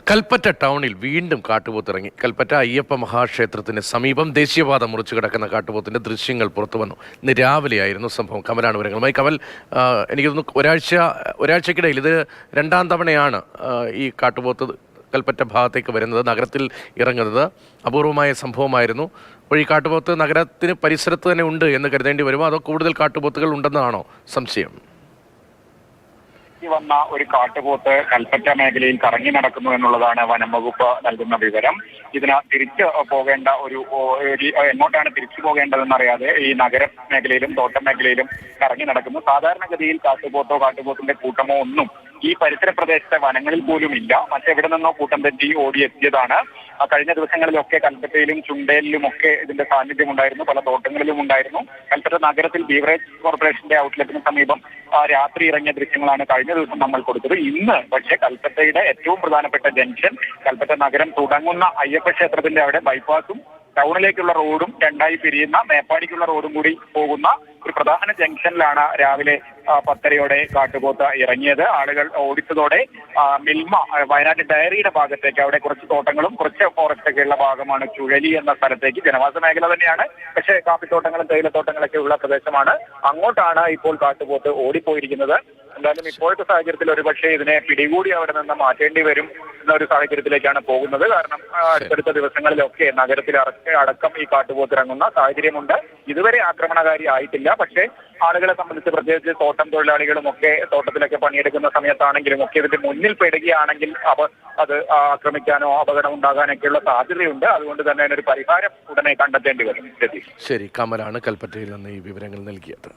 കൽപ്പറ്റ ടൗണിൽ വീണ്ടും കാട്ടുപോത്തിറങ്ങി. കൽപ്പറ്റ അയ്യപ്പ മഹാക്ഷേത്രത്തിന് സമീപം ദേശീയപാത മുറിച്ചു കിടക്കുന്ന കാട്ടുപോത്തിന്റെ ദൃശ്യങ്ങൾ പുറത്തു വന്നു. ഇന്ന് രാവിലെയായിരുന്നു സംഭവം. കമലാണ് വിവരങ്ങളുമായി. കമൽ, എനിക്ക് തോന്നുന്നു ഒരാഴ്ചക്കിടയിൽ ഇത് രണ്ടാം തവണയാണ് ഈ കാട്ടുപോത്ത് കൽപ്പറ്റ ഭാഗത്തേക്ക് വരുന്നത്, നഗരത്തിൽ ഇറങ്ങുന്നത്. അപൂർവമായ സംഭവമായിരുന്നു. അപ്പോൾ ഈ കാട്ടുപോത്ത് നഗരത്തിന് പരിസരത്ത് തന്നെ ഉണ്ട് എന്ന് കരുതേണ്ടി വരുമോ, അതോ കൂടുതൽ കാട്ടുപോത്തുകൾ ഉണ്ടെന്നാണോ സംശയം? വന്ന ഒരു കാട്ടുപോത്ത് കൽപ്പറ്റ മേഖലയിൽ കറങ്ങി നടക്കുന്നു എന്നുള്ളതാണ് വനം വകുപ്പ് നൽകുന്ന വിവരം. ഇതിന് തിരിച്ചു പോകേണ്ട എങ്ങോട്ടാണ് തിരിച്ചു പോകേണ്ടതെന്നറിയാതെ ഈ നഗര മേഖലയിലും തോട്ടം മേഖലയിലും കറങ്ങി നടക്കുന്നു. സാധാരണഗതിയിൽ കാട്ടുപോത്തിന്റെ കൂട്ടമോ ഒന്നും ഈ പരിസര പ്രദേശത്തെ വനങ്ങളിൽ പോലും ഇല്ല. മറ്റെവിടെ നിന്നോ കൂട്ടം തെറ്റി ഓടിയെത്തിയതാണ്. കഴിഞ്ഞ ദിവസങ്ങളിലൊക്കെ കൽപ്പറ്റയിലും ചുണ്ടേലിലും ഒക്കെ ഇതിന്റെ സാന്നിധ്യം ഉണ്ടായിരുന്നു, പല തോട്ടങ്ങളിലും ഉണ്ടായിരുന്നു. കൽപ്പറ്റ നഗരത്തിൽ ബീവറേജ് കോർപ്പറേഷന്റെ ഔട്ട്ലെറ്റിന് സമീപം രാത്രി ഇറങ്ങിയ ദൃശ്യങ്ങളാണ് കഴിഞ്ഞ ദിവസം നമ്മൾ കൊടുത്തത്. ഇന്ന് പക്ഷേ കൽപ്പറ്റയുടെ ഏറ്റവും പ്രധാനപ്പെട്ട ജംഗ്ഷൻ, കൽപ്പറ്റ നഗരം തുടങ്ങുന്ന അയ്യപ്പ ക്ഷേത്രത്തിന്റെ അവിടെ ബൈപ്പാസും ടൗണിലേക്കുള്ള റോഡും രണ്ടായി പിരിയുന്ന മേപ്പാടിക്കുള്ള റോഡും കൂടി പോകുന്ന ഒരു പ്രധാന ജംഗ്ഷനിലാണ് രാവിലെ 10:30 കാട്ടുപോത്ത് ഇറങ്ങിയത്. ആളുകൾ ഓടിച്ചതോടെ മിൽമ വയനാട് ഡയറിയുടെ ഭാഗത്തേക്ക്, അവിടെ കുറച്ച് തോട്ടങ്ങളും കുറച്ച് ഫോറസ്റ്റൊക്കെ ഉള്ള ഭാഗമാണ് ചുഴലി എന്ന സ്ഥലത്തേക്ക്, ജനവാസ മേഖല തന്നെയാണ്, പക്ഷേ കാപ്പിത്തോട്ടങ്ങളും തേയിലത്തോട്ടങ്ങളൊക്കെ ഉള്ള പ്രദേശമാണ്. അങ്ങോട്ടാണ് ഇപ്പോൾ കാട്ടുപോത്ത് ഓടിപ്പോയിരിക്കുന്നത്. എന്തായാലും ഇപ്പോഴത്തെ സാഹചര്യത്തിൽ ഒരുപക്ഷെ ഇതിനെ പിടികൂടി അവിടെ നിന്ന് മാറ്റേണ്ടി വരും എന്നൊരു സാഹചര്യത്തിലേക്കാണ് പോകുന്നത്. കാരണം അടുത്തടുത്ത ദിവസങ്ങളിലൊക്കെ നഗരത്തിൽ അടക്കം ഈ കാട്ടുപോത്ത് ഇറങ്ങുന്ന സാഹചര്യമുണ്ട്. ഇതുവരെ ആക്രമണകാരി ആയിട്ടില്ല. പക്ഷേ ആളുകളെ സംബന്ധിച്ച്, പ്രത്യേകിച്ച് തോട്ടം തൊഴിലാളികളും ഒക്കെ തോട്ടത്തിലൊക്കെ പണിയെടുക്കുന്ന സമയത്താണെങ്കിലും ഒക്കെ ഇതിന്റെ മുന്നിൽ പെടുകയാണെങ്കിൽ അത് ആക്രമിക്കാനോ അപകടം ഉണ്ടാകാനൊക്കെയുള്ള സാധ്യതയുണ്ട്. അതുകൊണ്ട് തന്നെ അതിനൊരു പരിഹാരം ഉടനെ കണ്ടെത്തേണ്ടി വരും. ശരി, കമലാണ് കൽപ്പറ്റയിൽ നിന്ന് ഈ വിവരങ്ങൾ നൽകിയത്.